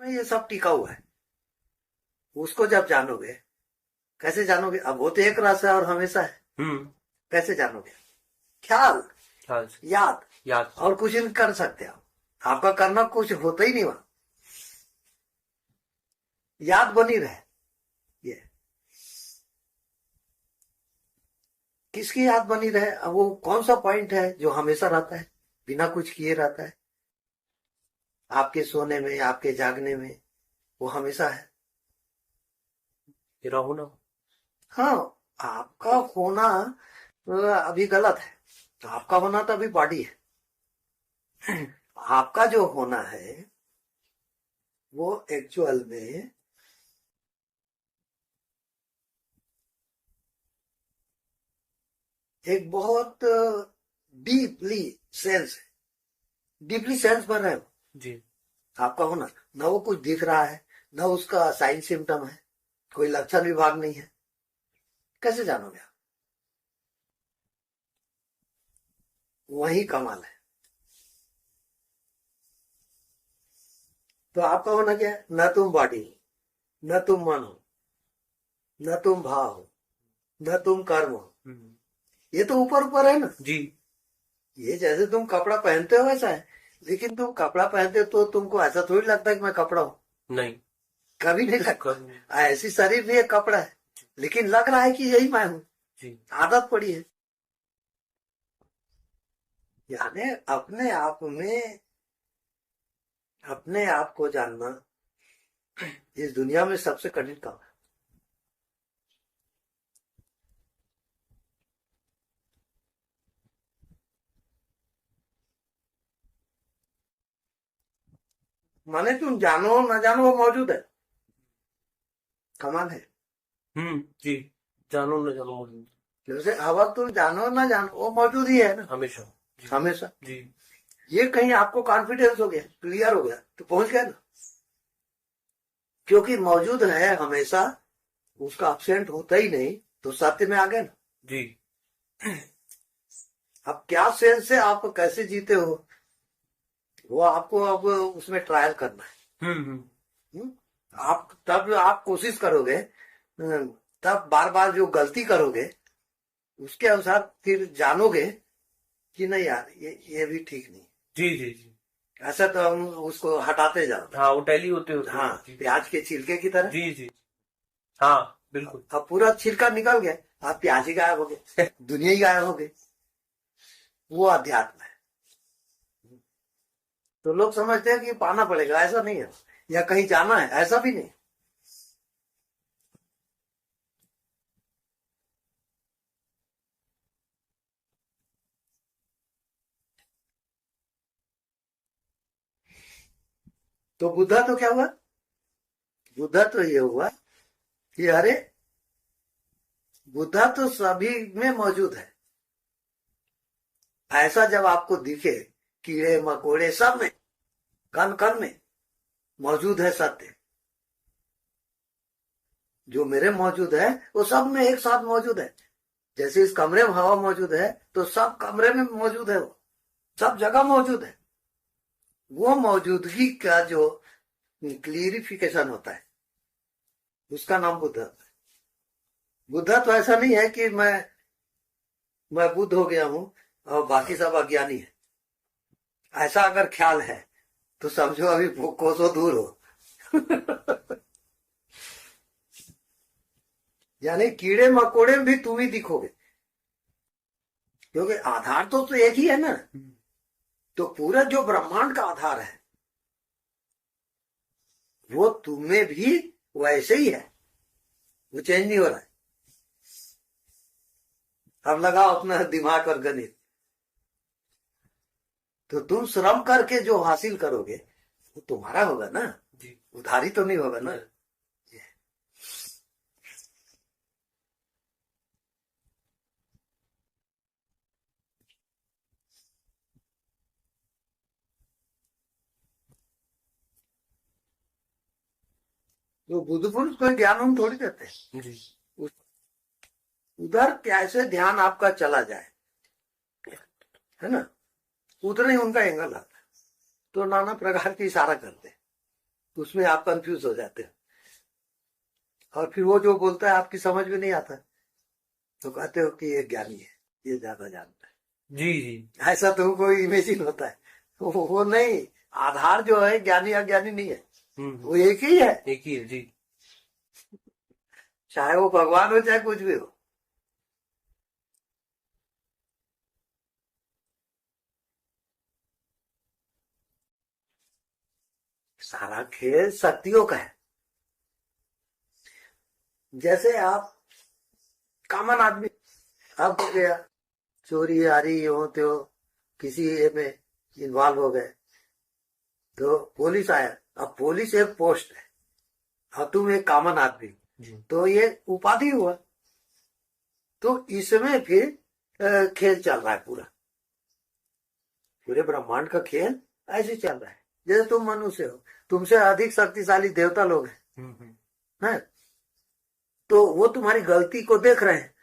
में ये सब टिका हुआ है। उसको जब जानोगे, कैसे जानोगे? अब वो तो एक रस है और हमेशा है। कैसे जानोगे? ख्याल, ख्याल से, याद, याद से। और कुछ नहीं कर सकते आप। आपका करना कुछ होता ही नहीं वहां। याद बनी रहे। ये किसकी याद बनी रहे? अब वो कौन सा पॉइंट है जो हमेशा रहता है, बिना कुछ किए रहता है? आपके सोने में, आपके जागने में, वो हमेशा है। तेरा होना। हाँ, आपका होना अभी गलत है। तो आपका होना तो अभी बॉडी है। आपका जो होना है वो एक्चुअल में एक बहुत डीपली सेंस है, डीपली सेंस बन रहे हो जी। आपका होना। ना वो कुछ दिख रहा है, ना उसका साइन सिम्टम है, कोई लक्षण विभाग नहीं है। कैसे जानोगे आप? वही कमाल है। तो आपका होना क्या है? न तुम बॉडी हो, न तुम मन हो, न तुम भाव हो, न तुम कर्म हो। ये तो ऊपर ऊपर है ना जी। ये जैसे तुम कपड़ा पहनते हो वैसा है। लेकिन तुम कपड़ा पहनते हो तो तुमको ऐसा थोड़ी लगता है कि मैं कपड़ा हूं। नहीं। कभी नहीं लगता। कभी। ऐसी शरीर भी एक कपड़ा है, लेकिन लग रहा है कि यही मैं हूं। जी। आदत पड़ी है। यानी अपने आप में, अपने आप को जानना इस दुनिया में सबसे कठिन काम है। माने तुम जानो ना जानो वो मौजूद है। कमाल है। जी। जानो न जानो मौजूद। जैसे हवा, तुम जानो ना जानो वो मौजूद ही है ना, हमेशा। जी। हमेशा। जी। ये कहीं आपको कॉन्फिडेंस हो गया, क्लियर हो गया, तो पहुंच गया ना। क्योंकि मौजूद है हमेशा, उसका अपसेंट होता ही नहीं, तो सत्य में आ गए ना। जी। अब क्या सेंस से आप कैसे जीते हो, वो आपको अब उसमें ट्रायल करना है। हम्म? आप तब आप कोशिश करोगे, तब बार बार जो गलती करोगे उसके अनुसार फिर जानोगे कि नहीं यार, ये भी ठीक नहीं। जी। जी। जी। ऐसा तो हम उसको हटाते जाओ। हाँ, वो टैली होते होते। हाँ, जी। प्याज के छिलके की तरह। जी। जी। हाँ, बिल्कुल। अब पूरा छिलका निकल गया, आप प्याज ही गायब हो गए, दुनिया ही गायब हो गई। वो अध्यात्म है। तो लोग समझते हैं कि पाना पड़ेगा, ऐसा नहीं है। या कहीं जाना है, ऐसा भी नहीं। तो बुद्धा तो क्या हुआ? बुद्धा तो ये हुआ कि अरे, बुद्धा तो सभी में मौजूद है। ऐसा जब आपको दिखे, कीड़े मकोड़े सब में, कण कण में मौजूद है सत्य। जो मेरे मौजूद है वो सब में एक साथ मौजूद है। जैसे इस कमरे में हवा मौजूद है, तो सब कमरे में मौजूद है, वो सब जगह मौजूद है। वो मौजूदगी का जो क्लियरिफिकेशन होता है, उसका नाम बुद्ध है। बुद्धा तो ऐसा नहीं है कि मैं बुद्ध हो गया हूं और बाकी सब अज्ञानी है। ऐसा अगर ख्याल है तो समझो अभी कोसों दूर हो। यानी कीड़े मकोड़े में भी तुम ही दिखोगे, क्योंकि आधार तो एक ही है ना। तो पूरा जो ब्रह्मांड का आधार है वो तुम्हें भी वैसे ही है, वो चेंज नहीं हो रहा है। अब लगाओ अपना दिमाग और गणित, तो तुम श्रम करके जो हासिल करोगे वो तुम्हारा होगा ना। जी। उधारी तो नहीं होगा ना। तो बुद्ध पुरुष कोई ज्ञान हम थोड़ी देते हैं। जी। उधर कैसे ध्यान आपका चला जाए, है ना, उधर ही उनका एंगल आता है। तो नाना प्रकार की इशारा करते हैं। उसमें आप कंफ्यूज हो जाते हो, और फिर वो जो बोलता है आपकी समझ में नहीं आता, तो कहते हो कि ये ज्ञानी है, ये ज्यादा जानता जी जी है। ऐसा तुमको इमेजिन होता है। वो नहीं, आधार जो है ज्ञानी अज्ञानी नहीं है, वो एक ही है, एक ही है जी। चाहे वो भगवान हो चाहे कुछ भी हो। सारा खेल शक्तियों का है। जैसे आप कॉमन आदमी, आप हो गया चोरी आरी हो तो किसी ये में इन्वॉल्व हो गए, तो पुलिस आया, अब पुलिस एक पोस्ट है और तुम एक कॉमन आदमी, जी तो ये उपाधि हुआ। तो इसमें फिर खेल चल रहा है पूरा, पूरे ब्रह्मांड का खेल ऐसे चल रहा है। जैसे तुम मनुष्य हो, तुमसे अधिक शक्तिशाली देवता लोग हैं, तो वो तुम्हारी गलती को देख रहे हैं,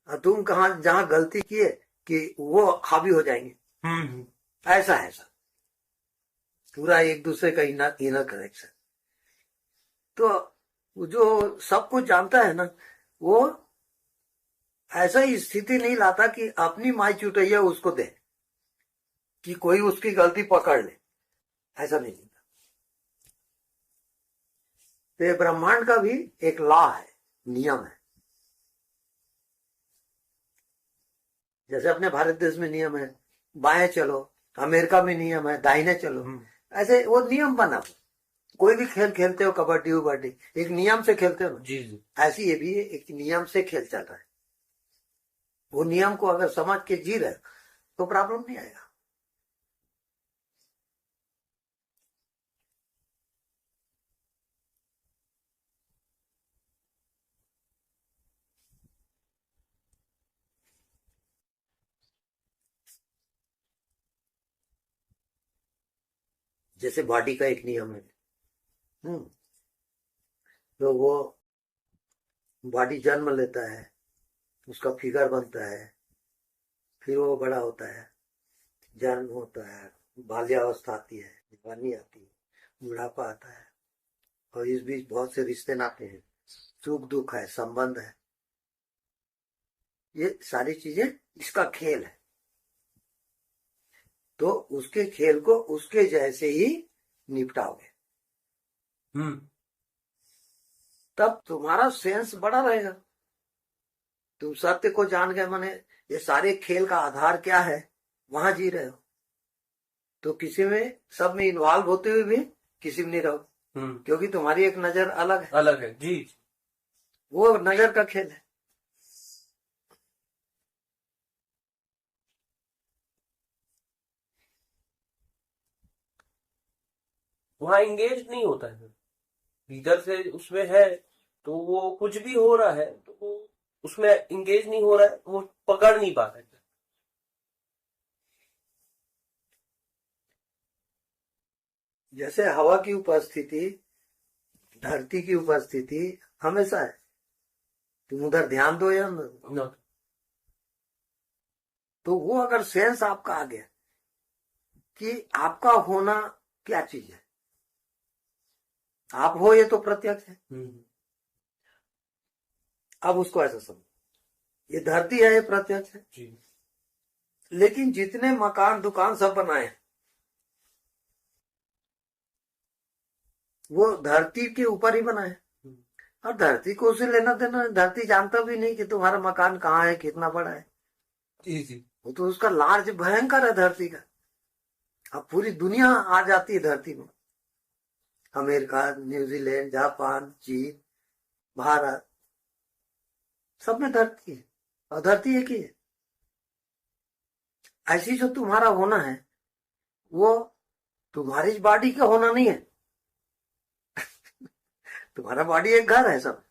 और तुम कहा जहां गलती किए कि वो हावी हो जाएंगे। ऐसा है सब पूरा एक दूसरे का इनर कनेक्शन। तो जो सब कुछ जानता है ना, वो ऐसा ही स्थिति नहीं लाता कि अपनी माई चुटैया उसको दे कि कोई उसकी गलती पकड़ ले, ऐसा नहीं। तो ये ब्रह्मांड का भी एक लॉ है, नियम है। जैसे अपने भारत देश में नियम है बाएं चलो, अमेरिका में नियम है दाहिने चलो, ऐसे वो नियम बना। कोई भी खेल खेलते हो, कबड्डी उबड्डी, एक नियम से खेलते हो ना, जी जी ऐसी ये भी एक नियम से खेल चल रहा है। वो नियम को अगर समझ के जी रहे तो प्रॉब्लम नहीं आएगा। जैसे बॉडी का एक नियम है, तो वो बॉडी जन्म लेता है, उसका फिगर बनता है, फिर वो बड़ा होता है, जन्म होता है, बाल्यावस्था आती है, जवानी आती है, बुढ़ापा आता है, और इस बीच बहुत से रिश्ते नाते हैं, सुख दुख है, संबंध है। ये सारी चीजें इसका खेल है। तो उसके खेल को उसके जैसे ही निपटाओगे, तब तुम्हारा सेंस बड़ा रहेगा। तुम सत्य को जान गए, माने ये सारे खेल का आधार क्या है, वहां जी रहे हो। तो किसी में सब में इन्वॉल्व होते हुए भी किसी में नहीं रहो, क्योंकि तुम्हारी एक नजर अलग है जी। वो नजर का खेल है। वहां एंगेज नहीं होता है, इधर से उसमें है, तो वो कुछ भी हो रहा है तो वो उसमें एंगेज नहीं हो रहा है, वो पकड़ नहीं पा रहा है। जैसे हवा की उपस्थिति, धरती की उपस्थिति हमेशा है, तुम उधर ध्यान दो या न, तो वो अगर सेंस आपका आ गया कि आपका होना क्या चीज है, आप हो ये तो प्रत्यक्ष है। अब उसको ऐसा समझो, ये धरती है, ये प्रत्यक्ष है जी। लेकिन जितने मकान दुकान सब बनाए वो धरती के ऊपर ही बनाए, और धरती को उसे लेना देना, धरती जानता भी नहीं कि तुम्हारा मकान कहाँ है, कितना बड़ा है। जी जी वो तो उसका लार्ज भयंकर है धरती का। अब पूरी दुनिया आ जाती है धरती में, अमेरिका, न्यूजीलैंड, जापान, चीन, भारत, सब में धरती है, और धरती एक ही है। ऐसी जो तुम्हारा होना है वो तुम्हारी बॉडी का होना नहीं है। तुम्हारा बॉडी एक घर है सब,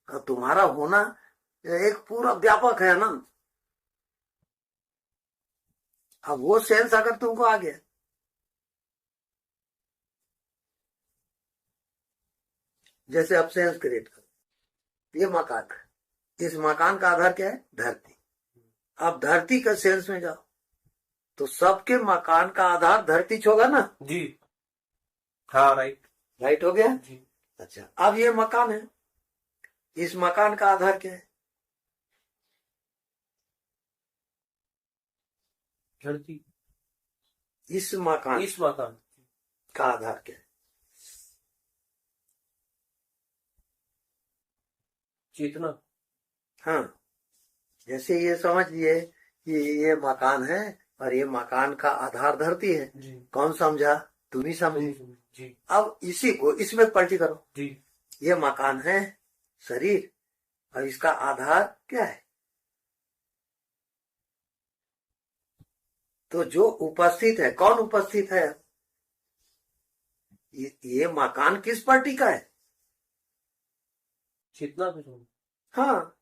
और तुम्हारा होना एक पूरा व्यापक है ना। अब वो सेंस अगर तुमको आ गया, जैसे अब सेंस क्रिएट करो, ये मकान है, इस मकान का आधार क्या है, धरती। अब धरती का सेंस में जाओ तो सबके मकान का आधार धरती होगा ना जी। हाँ राइट। राइट हो गया। जी। अच्छा, अब ये मकान है, इस मकान का आधार क्या है? धरती। इस मकान इस मकान। का आधार क्या है? चेतना। हाँ, जैसे ये समझ लिए कि ये मकान है और ये मकान का आधार धरती है। जी। कौन समझा? तुम ही समझी। जी। अब इसी को इसमें पलटी करो। जी। ये मकान है, शरीर, और इसका आधार क्या है? तो जो उपस्थित है, कौन उपस्थित है? ये मकान किस पार्टी का है? चेतना पे तुम। हाँ,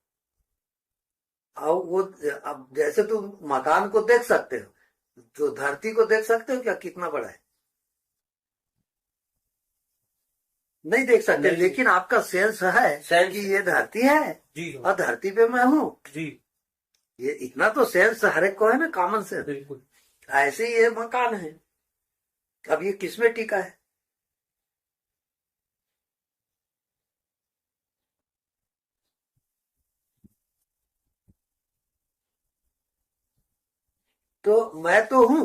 अब वो, अब जैसे तुम मकान को देख सकते हो तो धरती को देख सकते हो क्या, कितना बड़ा है? नहीं देख सकते, नहीं। लेकिन आपका सेंस है सेंस। कि ये धरती है जी। और धरती पे मैं हूँ। जी। ये इतना तो सेंस हर एक को है ना, कॉमन सेंस। बिल्कुल। ऐसे ही ये मकान है। अब ये किसमें टिका है? तो मैं तो हूं,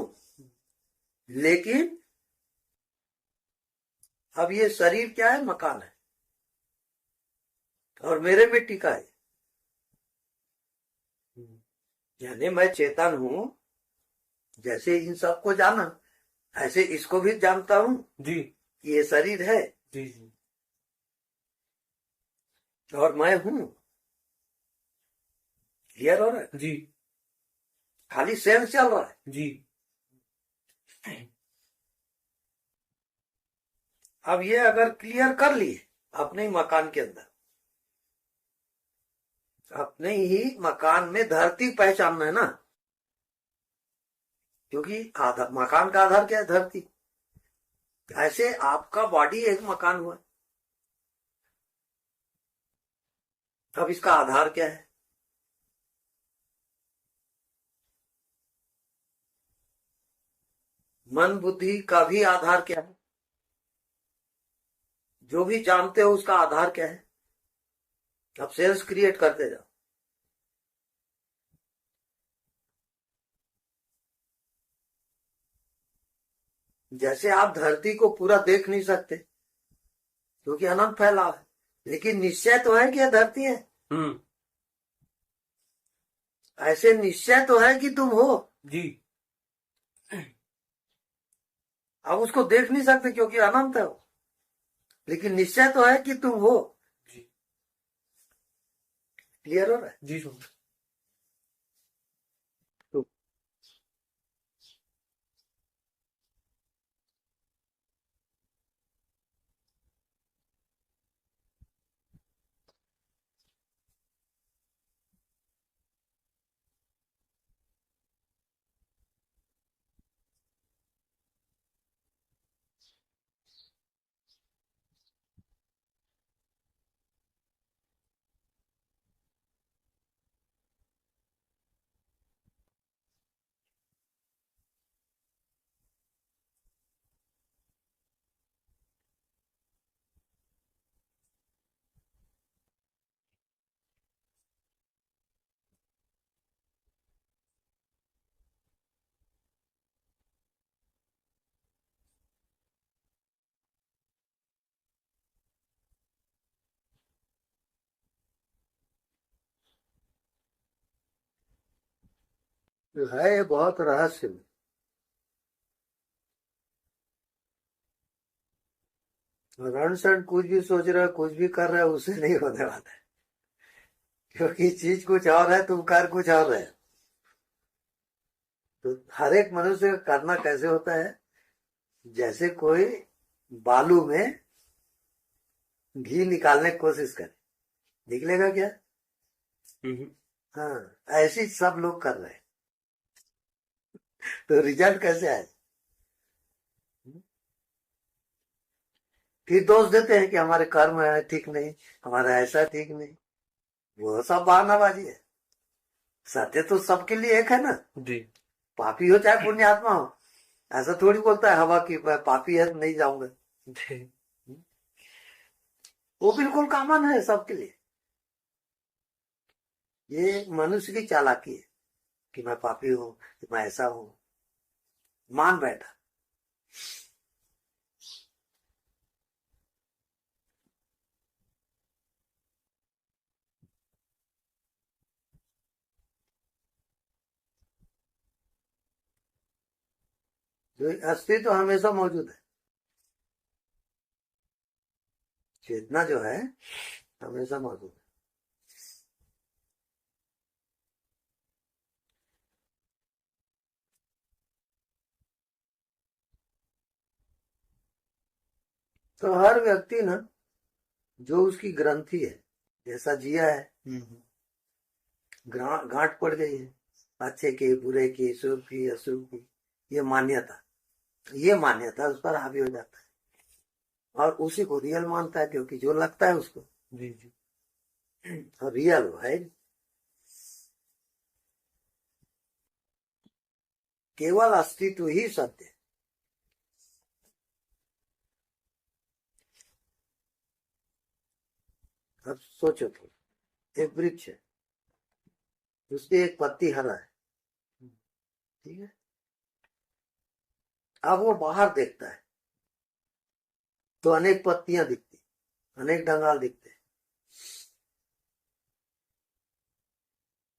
लेकिन अब ये शरीर क्या है? मकान है, और मेरे में टिका है। यानी मैं चेतन हूं, जैसे इन सबको जाना ऐसे इसको भी जानता हूं जी। कि ये शरीर है जी। जी। और मैं हूं। क्लियर हो रहा है? जी। खाली सेंस चल रहा है। जी। अब ये अगर क्लियर कर लिए अपने ही मकान के अंदर, अपने ही मकान में धरती पहचानना है ना, क्योंकि आधार, मकान का आधार क्या है? धरती। ऐसे आपका बॉडी एक मकान हुआ। अब इसका आधार क्या है? मन बुद्धि का भी आधार क्या है? जो भी जानते हो उसका आधार क्या है? अब सेल्स क्रिएट करते जाओ। जैसे आप धरती को पूरा देख नहीं सकते क्योंकि अनंत फैलाव है, लेकिन निश्चय तो है कि यह धरती है। हम्म। ऐसे निश्चय तो है कि तुम हो। जी। आप उसको देख नहीं सकते क्योंकि अनंत है वो, लेकिन निश्चय तो है कि तुम हो। जी। क्लियर हो रहा है? जी सुन। तो है ये बहुत रहस्य में। रण सण कुछ भी सोच रहा है, कुछ भी कर रहा है, उससे नहीं होने वाला है, क्योंकि चीज कुछ और है, तुम कर कुछ और रहे हो। तो हर एक मनुष्य का करना कैसे होता है? जैसे कोई बालू में घी निकालने की कोशिश करे, निकलेगा क्या? हाँ, ऐसे ही सब लोग कर रहे हैं। तो रिजल्ट कैसे आए? फिर दोष देते हैं कि हमारे कर्म है ठीक नहीं, हमारा ऐसा ठीक नहीं। वो सब बहानाबाजी है। सत्य तो सबके लिए एक है ना। जी। पापी हो चाहे पुण्यात्मा हो, ऐसा थोड़ी बोलता है हवा की मैं पापी है तो नहीं जाऊंगा। जी। वो बिल्कुल कॉमन है सबके लिए। ये मनुष्य की चालाकी है कि मैं पापी हूं, कि मैं ऐसा हूं, मान बैठा। जो अस्तित्व हमेशा मौजूद है, चेतना जो है हमेशा मौजूद है। तो हर व्यक्ति ना, जो उसकी ग्रंथि है, जैसा जिया है, गांठ पड़ गई है, अच्छे की, बुरे की, शुभ की, अशुभ की, ये मान्यता उस पर हावी हो जाता है और उसी को रियल मानता है, क्योंकि जो लगता है उसको जी जी। और रियल है। केवल अस्तित्व ही सत्य है। अब सोचो तो, एक वृक्ष है, उसकी एक पत्ती हरा है, ठीक है। अब वो बाहर देखता है तो अनेक पत्तियां दिखती, अनेक डंगाल दिखते,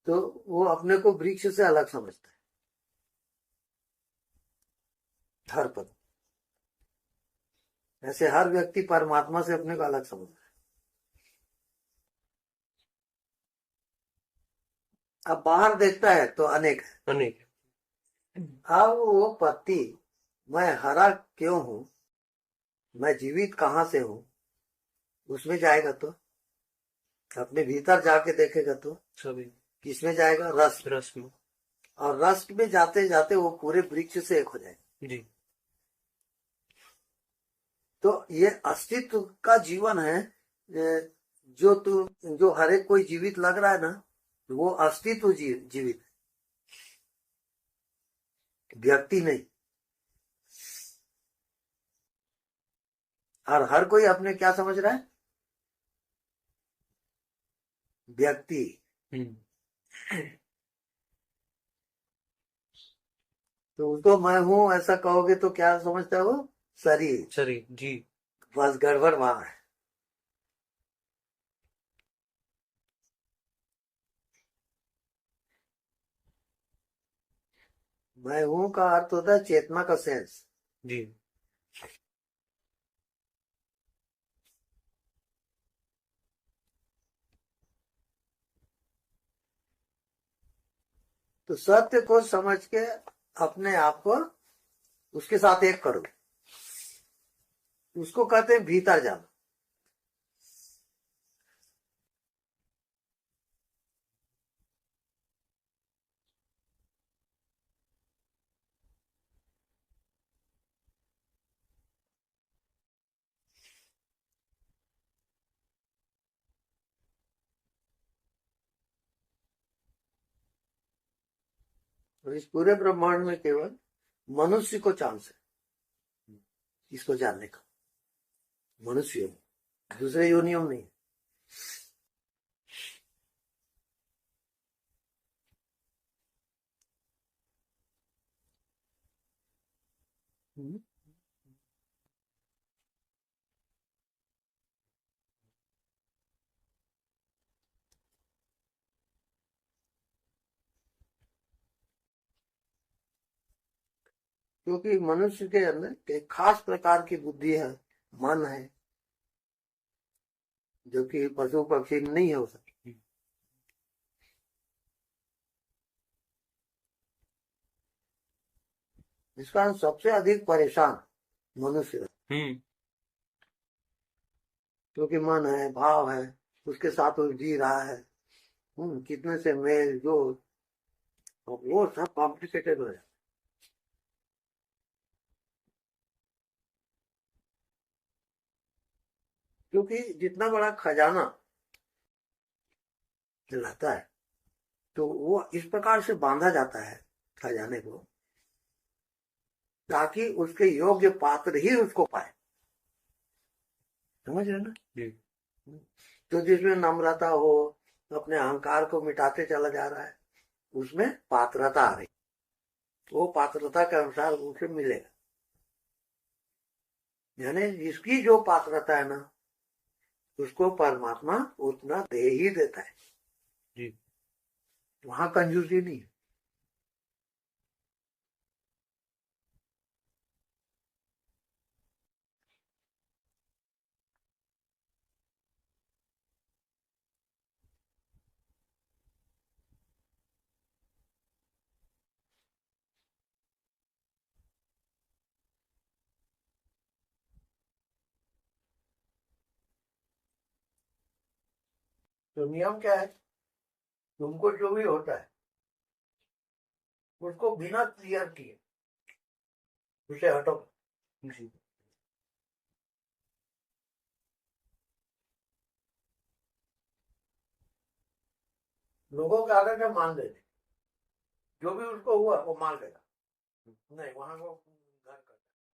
तो वो अपने को वृक्ष से अलग समझता है, हर पत्ती। ऐसे हर व्यक्ति परमात्मा से अपने को अलग समझता है। अब बाहर देखता है तो अनेक है। अनेक। अब वो पत्ती, मैं हरा क्यों हूं, मैं जीवित कहां से हूं, उसमें जाएगा तो, अपने भीतर जाके देखेगा तो सभी किसमें जाएगा, रस। रस में। और रस में जाते जाते वो पूरे वृक्ष से एक हो जाएगा। जी। तो ये अस्तित्व का जीवन है। जो हर एक कोई जीवित लग रहा है ना, वो अस्तित्व जीवित है, व्यक्ति नहीं। और हर कोई अपने क्या समझ रहा है, व्यक्ति। तो उसको मैं हूं ऐसा कहोगे तो क्या समझता है वो, शरीर। शरीर जी। बस गड़बड़ वहां है। मैं हूं का अर्थ होता है चेतना का सेंस। जी। तो सत्य को समझ के अपने आप को उसके साथ एक करो, उसको कहते हैं भीतर जाना। और इस पूरे ब्रह्मांड में केवल मनुष्य को चांस है इसको जानने का, मनुष्य, दूसरे योनियों में नहीं। क्योंकि मनुष्य के अंदर एक खास प्रकार की बुद्धि है, मन है, जो कि पशु पक्षी में नहीं हो सकती। इस कारण सबसे अधिक परेशान मनुष्य है, क्योंकि मन है, भाव है, उसके साथ वो जी रहा है, कितने से मेल जोल, और वो सब कॉम्प्लिकेटेड हो जाता है। क्योंकि जितना बड़ा खजाना लाता है, तो वो इस प्रकार से बांधा जाता है खजाने को, ताकि उसके योग्य पात्र ही उसको पाए। समझ रहे ना। जी। तो जिसमें नम्रता हो, अपने अहंकार को मिटाते चला जा रहा है, उसमें पात्रता आ रही, वो पात्रता के अनुसार उसे मिलेगा। यानी जिसकी जो पात्रता है ना, उसको परमात्मा उतना दे ही देता है। जी। वहां कंजूसी नहीं है। तो नियम क्या है? तुमको जो भी होता है उसको बिना क्लियर किए उसे हटो। जी। लोगों के आगे के मान लेते, जो भी उसको हुआ वो मान लेगा। नहीं, वहां को